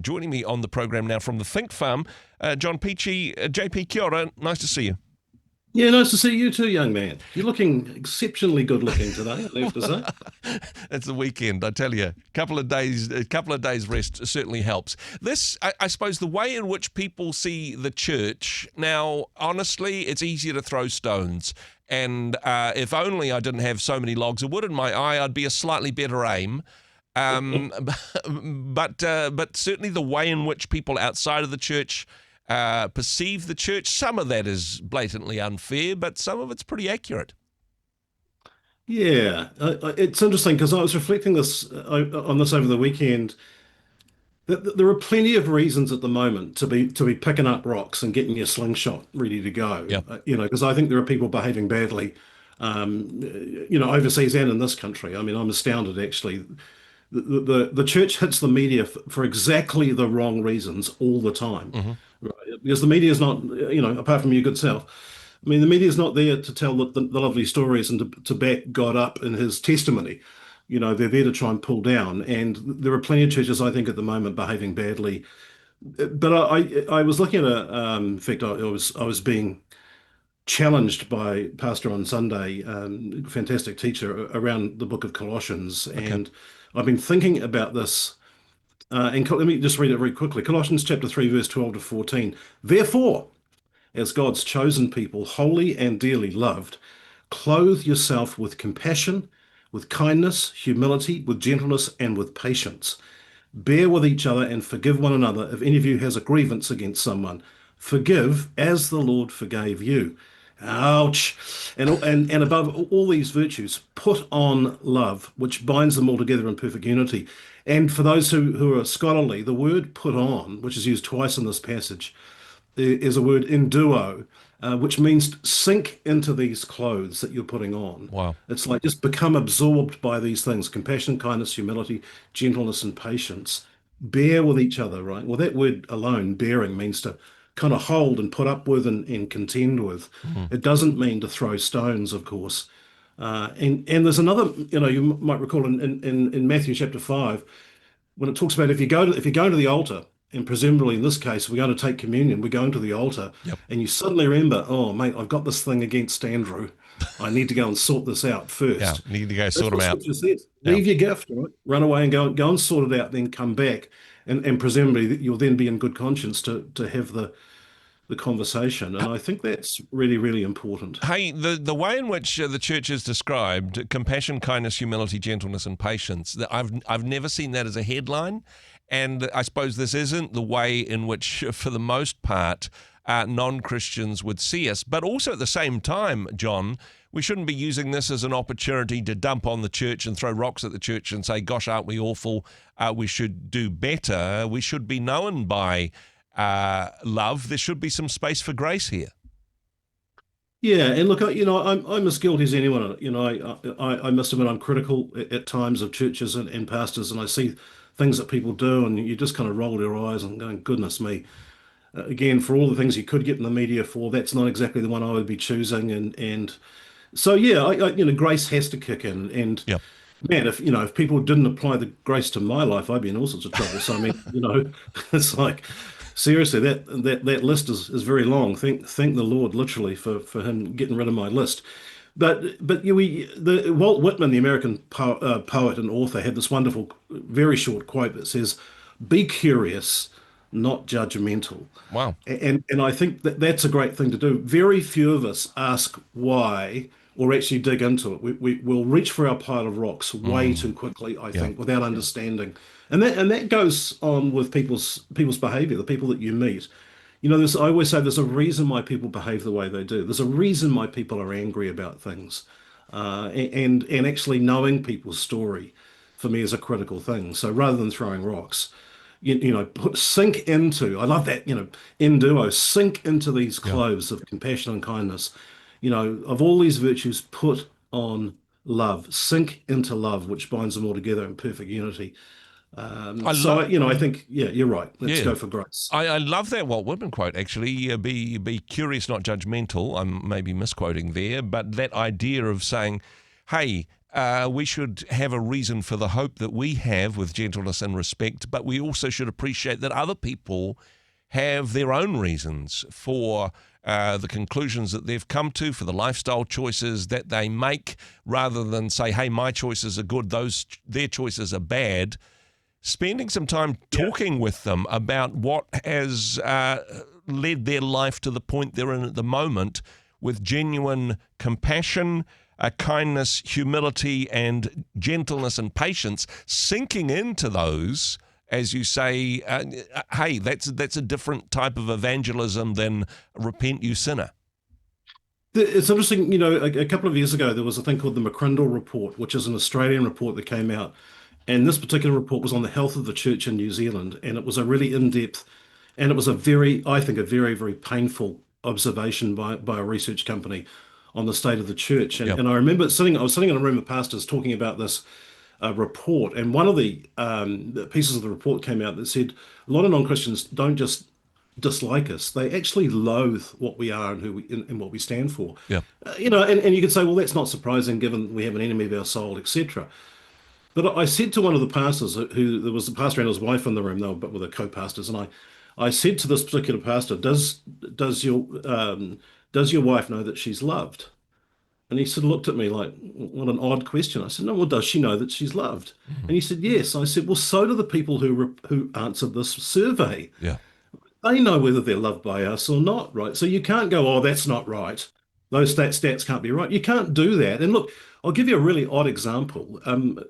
Joining me on the program now from the Think Farm, John Peachey. JP, kia ora, nice to see you. Yeah, nice to see you too, young man. You're looking exceptionally good looking today, I have to say. It's the weekend, I tell you. A couple of days rest certainly helps. This, I suppose, the way in which people see the church now. Honestly, it's easier to throw stones. And if only I didn't have so many logs of wood in my eye, I'd be a slightly better aim. But certainly the way in which people outside of the church perceive the church, some of that is blatantly unfair, but some of it's pretty accurate. Yeah, it's interesting because I was reflecting on this over the weekend. There are plenty of reasons at the moment to be picking up rocks and getting your slingshot ready to go. Yeah. Because I think there are people behaving badly, overseas and in this country. I mean, I'm astounded actually. The church hits the media for exactly the wrong reasons all the time, right? Because the media is not, apart from your good self. I mean, the media is not there to tell the lovely stories and to back God up in his testimony. They're there to try and pull down. And there are plenty of churches, I think, at the moment behaving badly. But I was looking at in fact, I was being challenged by pastor on Sunday, fantastic teacher around the book of Colossians, and I've been thinking about this. And let me just read it very quickly. Colossians chapter 3, verse 12 to 14. Therefore, as God's chosen people, holy and dearly loved, clothe yourself with compassion, with kindness, humility, with gentleness, and with patience. Bear with each other and forgive one another if any of you has a grievance against someone. Forgive as the Lord forgave you. Ouch. And above all these virtues, put on love, which binds them all together in perfect unity. And for those who are scholarly, the word put on, which is used twice in this passage, is a word enduo, which means sink into these clothes that you're putting on. Wow. It's like just become absorbed by these things: compassion, kindness, humility, gentleness, and patience. Bear with each other, right? Well, that word alone, bearing, means to kind of hold and put up with and contend with. It doesn't mean to throw stones, of course. And there's another, you might recall in Matthew chapter 5, when it talks about if you go to the altar, and presumably in this case we're going to take communion, we're going to the altar, Yep. and you suddenly remember, oh mate, I've got this thing against Andrew. I need to go and sort this out first. Yeah, need to go That's sort them what out. Scripture says. Yeah. Leave your gift, right? Run away and go and sort it out, then come back, and presumably you'll then be in good conscience to have the conversation. And I think that's really, really important. Hey, the way in which the church is described, compassion, kindness, humility, gentleness, and patience, I've never seen that as a headline. And I suppose this isn't the way in which, for the most part, non-Christians would see us. But also at the same time, John, we shouldn't be using this as an opportunity to dump on the church and throw rocks at the church and say, gosh, aren't we awful? We should do better. We should be known by love. There should be some space for grace here. Yeah, and look, I'm as guilty as anyone. I must admit I'm critical at times of churches and pastors, and I see things that people do, and you just kind of roll your eyes and going, goodness me. Again, for all the things you could get in the media for, that's not exactly the one I would be choosing. And so, yeah, grace has to kick in. And Yep. man, if people didn't apply the grace to my life, I'd be in all sorts of trouble. So I mean, it's like seriously, that list is very long. Thank the Lord, literally, for him getting rid of my list. But Walt Whitman, the American poet and author, had this wonderful, very short quote that says, "Be curious, not judgmental." Wow. And I think that's a great thing to do. Very few of us ask why or actually dig into it. We'll reach for our pile of rocks way too quickly, I think, without understanding. And that goes on with people's behavior, the people that you meet. I always say there's a reason why people behave the way they do. There's a reason why people are angry about things. And actually knowing people's story for me is a critical thing. So rather than throwing rocks, sink into, I love that, in duo, sink into these clothes of compassion and kindness. Of all these virtues, put on love, sink into love, which binds them all together in perfect unity. I think, you're right. Let's go for grace. I love that Walt Whitman quote, actually. Be curious, not judgmental. I'm maybe misquoting there, but that idea of saying, hey, we should have a reason for the hope that we have with gentleness and respect, but we also should appreciate that other people have their own reasons for the conclusions that they've come to, for the lifestyle choices that they make, rather than say, hey, my choices are good, their choices are bad. Spending some time talking with them about what has led their life to the point they're in at the moment, with genuine compassion, kindness, humility, and gentleness and patience, sinking into those, as you say, hey, that's a different type of evangelism than repent, you sinner. It's interesting, a couple of years ago, there was a thing called the McCrindle Report, which is an Australian report that came out. And this particular report was on the health of the church in New Zealand. And it was a really in-depth, and it was I think, a very, very painful observation by a research company on the state of the church. And, Yep. and I remember I was sitting in a room of pastors talking about this report. And one of the pieces of the report came out that said a lot of non-Christians don't just dislike us; they actually loathe what we are and and what we stand for. Yeah. And you could say, well, that's not surprising given we have an enemy of our soul, etc. But I said to one of the pastors, who there was a pastor and his wife in the room, they were the co-pastors, and I said to this particular pastor, does your wife know that she's loved? And he sort of looked at me like, what an odd question. I said, no, well, does she know that she's loved? And he said, yes. I said, well, so do the people who answered this survey. Yeah. They know whether they're loved by us or not, right? So you can't go, oh, that's not right. Those stats can't be right. You can't do that. And look, I'll give you a really odd example.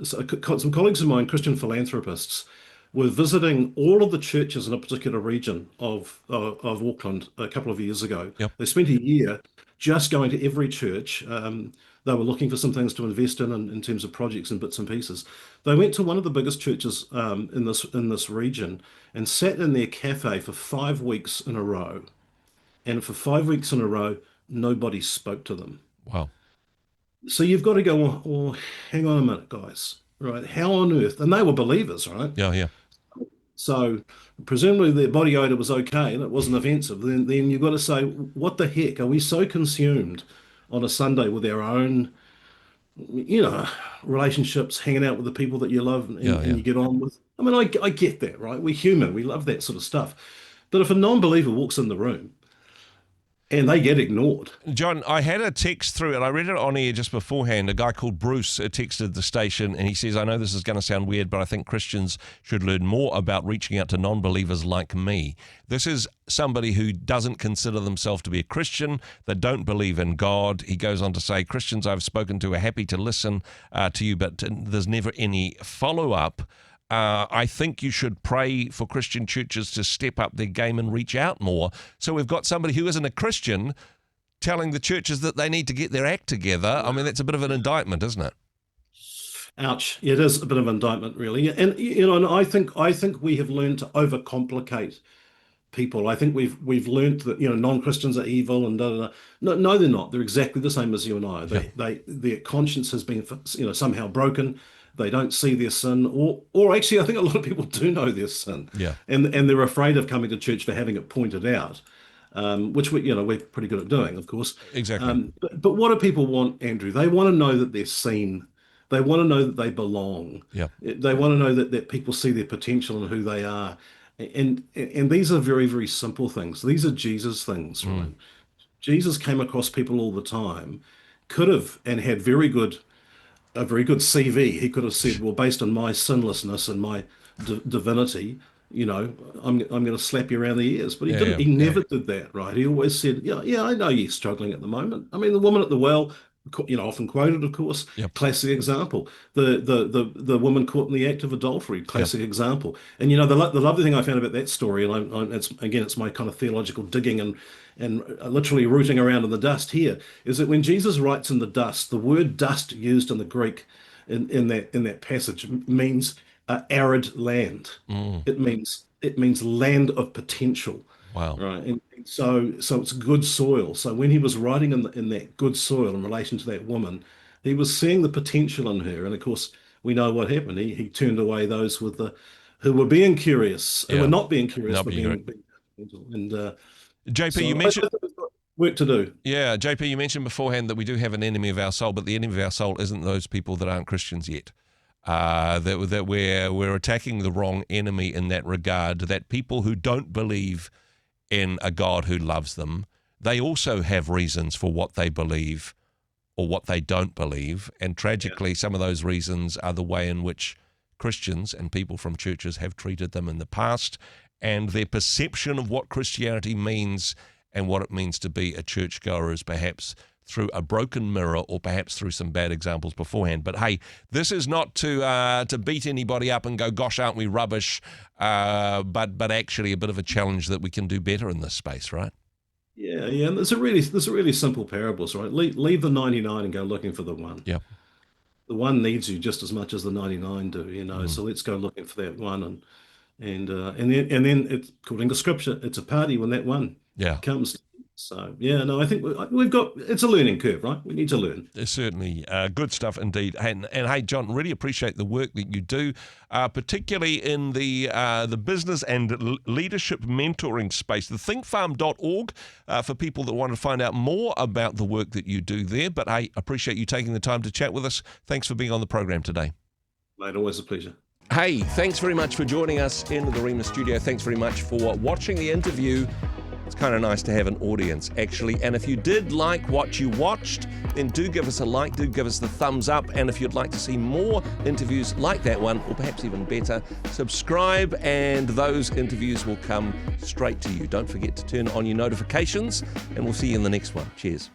Some colleagues of mine, Christian philanthropists, were visiting all of the churches in a particular region of Auckland a couple of years ago. Yep. They spent a year just going to every church. They were looking for some things to invest in terms of projects and bits and pieces. They went to one of the biggest churches in this region and sat in their cafe for 5 weeks in a row. And for 5 weeks in a row, nobody spoke to them. Wow. So you've got to go, well, hang on a minute, guys, right? How on earth? And they were believers, right? Yeah, yeah. So presumably their body odor was okay and it wasn't offensive. Then you've got to say, what the heck? Are we so consumed on a Sunday with our own, relationships, hanging out with the people that you love and, Yeah, and yeah. you get on with? I mean, I get that, right? We're human. We love that sort of stuff. But if a non-believer walks in the room and they get ignored. John, I had a text through, and I read it on air just beforehand. A guy called Bruce texted the station, and he says, I know this is going to sound weird, but I think Christians should learn more about reaching out to non-believers like me. This is somebody who doesn't consider themselves to be a Christian, that don't believe in God. He goes on to say, Christians I've spoken to are happy to listen to you, but there's never any follow-up. I think you should pray for Christian churches to step up their game and reach out more. So we've got somebody who isn't a Christian telling the churches that they need to get their act together. I mean, that's a bit of an indictment, isn't it? Ouch. It is a bit of an indictment, really. And I think we have learned to overcomplicate people. I think we've learned that non-Christians are evil and da, da, da. No, they're not. They're exactly the same as you and I. Their conscience has been somehow broken. They don't see their sin, or actually, I think a lot of people do know their sin, Yeah. and they're afraid of coming to church for having it pointed out, which we're pretty good at doing, of course. Exactly. But what do people want, Andrew? They want to know that they're seen. They want to know that they belong. Yeah. They want to know that people see their potential and who they are, and these are very, very simple things. These are Jesus things, right? Jesus came across people all the time, could have and had a very good CV. He could have said, well, based on my sinlessness and my divinity, I'm going to slap you around the ears. But he Yeah, didn't. yeah, He never did that, right? He always said, yeah, I know you're struggling at the moment. I mean, the woman at the well, often quoted, of course, Yep. classic example. The woman caught in the act of adultery, classic example. And the lovely thing I found about that story, and it's my kind of theological digging and literally rooting around in the dust here, is that when Jesus writes in the dust, the word dust used in the Greek in that passage means arid land. It means land of potential. Wow. Right. And so it's good soil. So when he was writing in that good soil in relation to that woman, he was seeing the potential in her. And of course, we know what happened. He turned away those who were being curious, who Yeah. were not being curious, Not but being being potential. And JP, so you mentioned work to do. Yeah, JP, you mentioned beforehand that we do have an enemy of our soul, but the enemy of our soul isn't those people that aren't Christians yet. That we're attacking the wrong enemy in that regard, that people who don't believe in a God who loves them, they also have reasons for what they believe or what they don't believe. And tragically, some of those reasons are the way in which Christians and people from churches have treated them in the past, and their perception of what Christianity means and what it means to be a churchgoer is perhaps through a broken mirror or perhaps through some bad examples beforehand. But hey, this is not to beat anybody up and go, gosh, aren't we rubbish, but actually a bit of a challenge that we can do better in this space, right? Yeah, yeah. And there's a really simple parables, right? Leave the 99 and go looking for the one. Yeah. The one needs you just as much as the 99 do, Mm. So let's go looking for that one, and then it's according to Scripture, it's a party when that one Yeah. comes. So yeah, no, I think we've got, it's a learning curve, right? We need to learn. Certainly, good stuff indeed. And hey, John, really appreciate the work that you do, particularly in the business and leadership mentoring space. The thinkfarm.org for people that want to find out more about the work that you do there. But hey, appreciate you taking the time to chat with us. Thanks for being on the program today. Mate, always a pleasure. Hey, thanks very much for joining us in the Rhema studio. Thanks very much for watching the interview. It's kind of nice to have an audience, actually. And if you did like what you watched, then do give us a like, do give us the thumbs up. And if you'd like to see more interviews like that one, or perhaps even better, subscribe and those interviews will come straight to you. Don't forget to turn on your notifications, and we'll see you in the next one. Cheers.